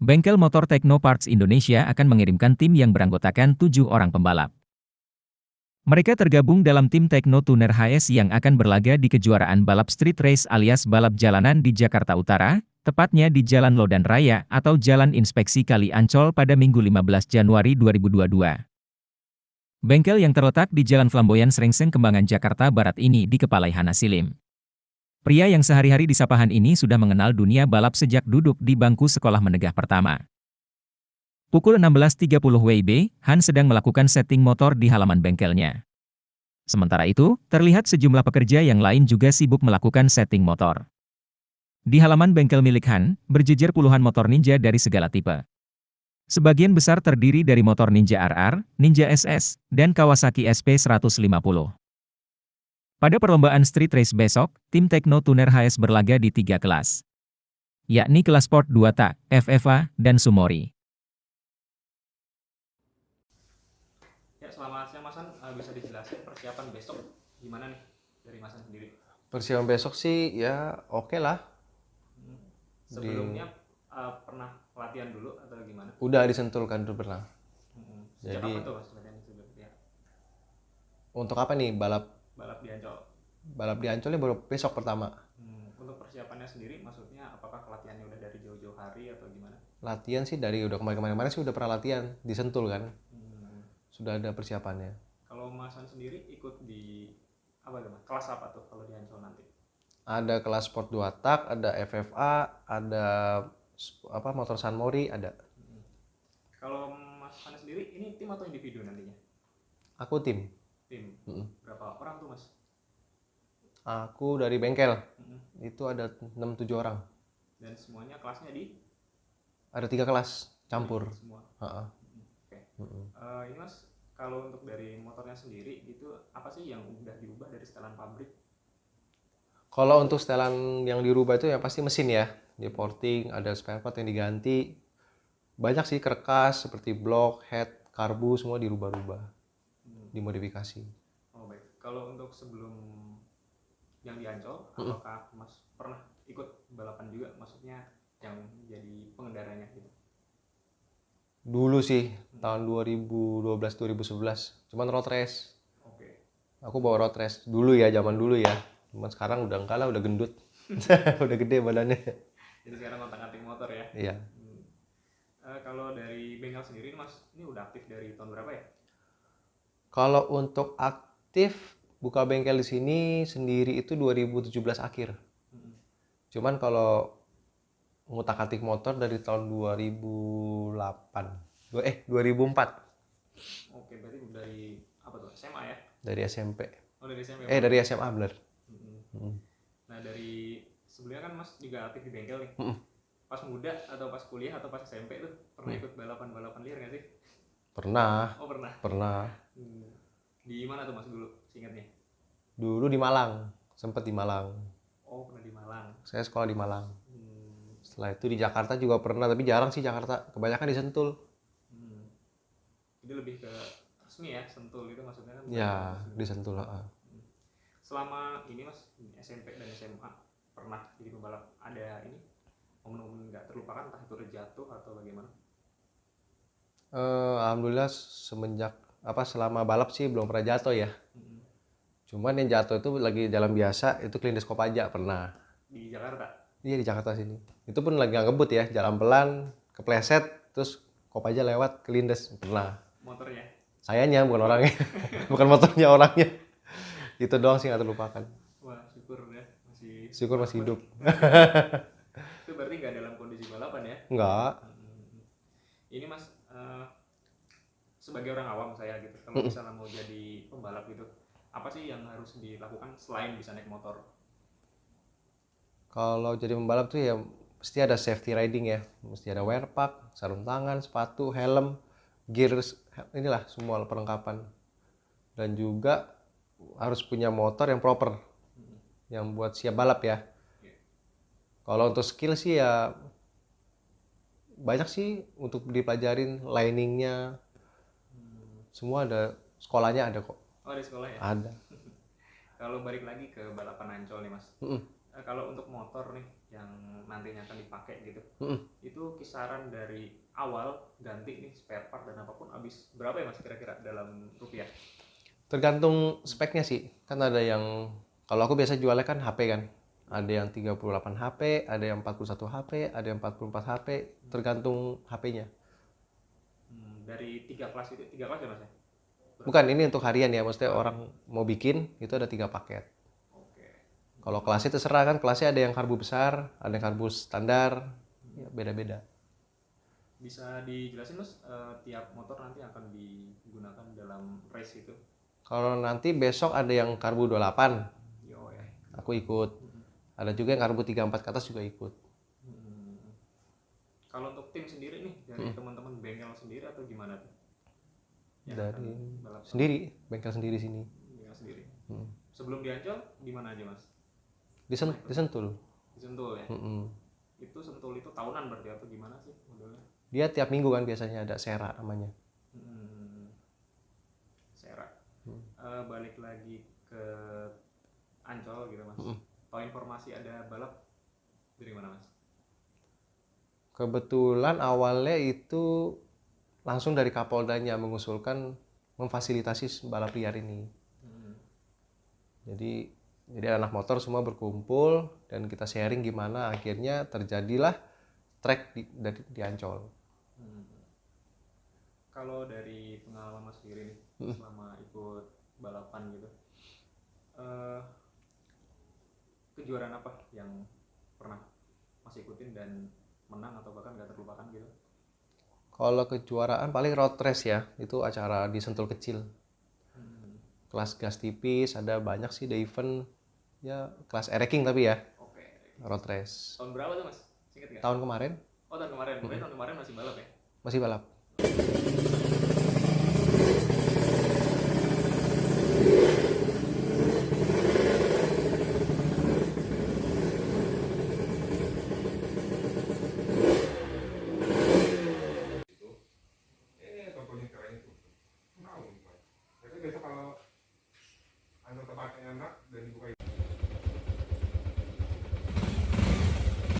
Bengkel Motor Tekno Parts Indonesia akan mengirimkan tim yang beranggotakan 7 orang pembalap. Mereka tergabung dalam tim Tekno Tuner HS yang akan berlaga di kejuaraan balap street race alias balap jalanan di Jakarta Utara, tepatnya di Jalan Lodan Raya atau Jalan Inspeksi Kali Ancol pada Minggu 15 Januari 2022. Bengkel yang terletak di Jalan Flamboyan Srengseng Kembangan Jakarta Barat ini dikepalai Hana Silim. Pria yang sehari-hari di Sapahan ini sudah mengenal dunia balap sejak duduk di bangku sekolah menengah pertama. Pukul 16.30 WIB, Han sedang melakukan setting motor di halaman bengkelnya. Sementara itu, terlihat sejumlah pekerja yang lain juga sibuk melakukan setting motor. Di halaman bengkel milik Han, berjejer puluhan motor Ninja dari segala tipe. Sebagian besar terdiri dari motor Ninja RR, Ninja SS, dan Kawasaki SP150. Pada perlombaan street race besok, tim Tekno Tuner HS berlaga di 3 kelas, yakni kelas Sport 2 tak, FFA, dan Sumori. Ya, selamat siang Mas Han. Bisa dijelasin persiapan besok gimana nih dari Mas Han sendiri? Persiapan besok sih ya oke lah. Sebelumnya pernah latihan dulu atau gimana? Udah disentul kan dulu pernah. Sejak Jadi kapan tuh Mas latihan itu? Ya, untuk apa nih balap balap di Ancol. di Ancolnya baru besok pertama. Untuk persiapannya sendiri, maksudnya apakah latihannya udah dari jauh-jauh hari atau gimana? Latihan sih dari udah kemarin sih udah pernah latihan disentul kan. Sudah ada persiapannya. Kalau Mas Han sendiri ikut di apa tuh Mas? Kelas apa tuh kalau di Ancol nanti? Ada kelas Sport 2 tak, ada FFA, ada motor Sunmori ada. Kalau Mas Han sendiri ini tim atau individu nantinya? Aku tim. Tim. Berapa orang tuh Mas? Aku dari bengkel. Itu ada 6-7 orang. Dan semuanya kelasnya di? Ada 3 kelas campur. Semua. Oke. Ini Mas, kalau untuk dari motornya sendiri gitu, apa sih yang udah diubah dari setelan pabrik? Kalau untuk setelan yang dirubah itu ya pasti mesin ya, di porting, ada spare part yang diganti. Banyak sih kerkas seperti blok, head, karbu semua dirubah-rubah, dimodifikasi. Oh baik. Kalau untuk sebelum yang di Ancol, apakah Mas pernah ikut balapan juga? Maksudnya yang jadi pengendaranya gitu? Dulu sih tahun 2012-2011, cuman road race. Oke. Aku bawa road race dulu ya, zaman dulu ya. Cuman sekarang udah enggak lah, udah gendut. Udah gede badannya. Jadi sekarang kontak-atik motor ya? Iya. Kalau dari bengkel sendiri Mas, ini udah aktif dari tahun berapa ya? Kalau untuk aktif buka bengkel di sini sendiri itu 2017 akhir. Cuman kalau ngutak-atik motor dari tahun 2004. Oke, berarti dari apa tuh? SMA ya? Dari SMP. Oh, dari SMA. Dari SMA bener. Nah, dari sebelumnya kan Mas juga aktif di bengkel nih. Pas muda atau pas kuliah atau pas SMP tuh pernah ikut balapan-balapan liar nggak sih? Pernah. Oh, pernah. Pernah. Di mana tuh Mas dulu seingatnya? Dulu di Malang. Sempet di Malang. Oh, pernah di Malang. Saya sekolah di Malang. Setelah itu di Jakarta juga pernah, tapi jarang sih Jakarta. Kebanyakan di Sentul. Itu lebih ke resmi ya, Sentul itu maksudnya kan? Ya, di Sentul. Selama ini Mas SMP dan SMA pernah jadi pembalap, ada ini momen-momen nggak terlupakan, entah itu terjatuh atau bagaimana? Alhamdulillah semenjak selama balap sih belum pernah jatuh ya. Cuman yang jatuh itu lagi jalan biasa, itu kelindes Kopaja pernah. Di Jakarta? Iya, di Jakarta sini. Itu pun lagi ngebut ya, jalan pelan, kepleset, terus Kopaja lewat, kelindes pernah. Motornya? Sayanya bukan orangnya, bukan motornya, orangnya. Itu doang sih nggak terlupakan. Wah, syukur ya masih hidup. Itu berarti nggak dalam kondisi balapan ya? Nggak. Ini Mas, sebagai orang awam saya gitu, kalau misalnya mau jadi pembalap gitu, apa sih yang harus dilakukan selain bisa naik motor? Kalau jadi pembalap tuh ya mesti ada safety riding ya, mesti ada wear pack, sarung tangan, sepatu, helm, gear, inilah semua perlengkapan. Dan juga harus punya motor yang proper, yang buat siap balap ya. Kalau untuk skill sih ya banyak sih untuk dipelajarin, liningnya, semua ada, sekolahnya ada kok. Oh, di sekolah ya? Ada. Kalau balik lagi ke balapan Ancol nih Mas, kalau untuk motor nih, yang nantinya akan dipakai gitu, Mm-mm. itu kisaran dari awal ganti nih spare part dan apapun habis berapa ya mas kira-kira dalam rupiah? Tergantung speknya sih. Kan ada yang, kalau aku biasa jualnya kan HP kan. Ada yang 38 HP, ada yang 41 HP, ada yang 44 HP, tergantung HP-nya. Dari tiga kelas ya mas ya? Bukan, ini untuk harian ya, maksudnya orang mau bikin, itu ada 3 paket. Oke. Kalau kelasnya terserah kan, kelasnya ada yang karbu besar, ada yang karbu standar, ya beda-beda. Bisa dijelasin mas, tiap motor nanti akan digunakan dalam race itu? Kalau nanti besok ada yang karbu 28, Yo ya. aku ikut. Ada juga yang karbu 34 ke atas juga ikut. Kalau untuk tim sendiri nih, dari teman-teman bengkel sendiri atau gimana tuh? Yang Dari akan balap sendiri, bengkel sendiri sini. bengkel sendiri. Sebelum di Ancol, di mana aja mas? Di Sentul. Di Sentul ya? Mm-mm. Itu Sentul itu tahunan berarti atau gimana sih modelnya? Dia tiap minggu kan biasanya ada sera namanya. Sera. Balik lagi ke Ancol gitu mas. Tahu informasi ada balap dari mana mas? Kebetulan awalnya itu langsung dari Kapoldanya mengusulkan memfasilitasi balap liar ini. Jadi anak motor semua berkumpul dan kita sharing gimana akhirnya terjadilah track di Ancol. Kalau dari pengalaman mas sendiri nih, selama ikut balapan gitu, kejuaraan apa yang pernah mas ikutin dan menang atau bahkan gak terlupakan gitu? Kalau kejuaraan paling road race ya, itu acara di Sentul kecil. Kelas gas tipis, ada banyak sih di event. Ya, kelas ereking tapi ya, Oke. road race. Tahun berapa tuh mas? Ingat nggak? Tahun kemarin Oh tahun kemarin. Berarti tahun kemarin masih balap ya? masih balap. Tokonya keren itu tahu. Jadi besok kalau anu tempatnya enak dan dibuka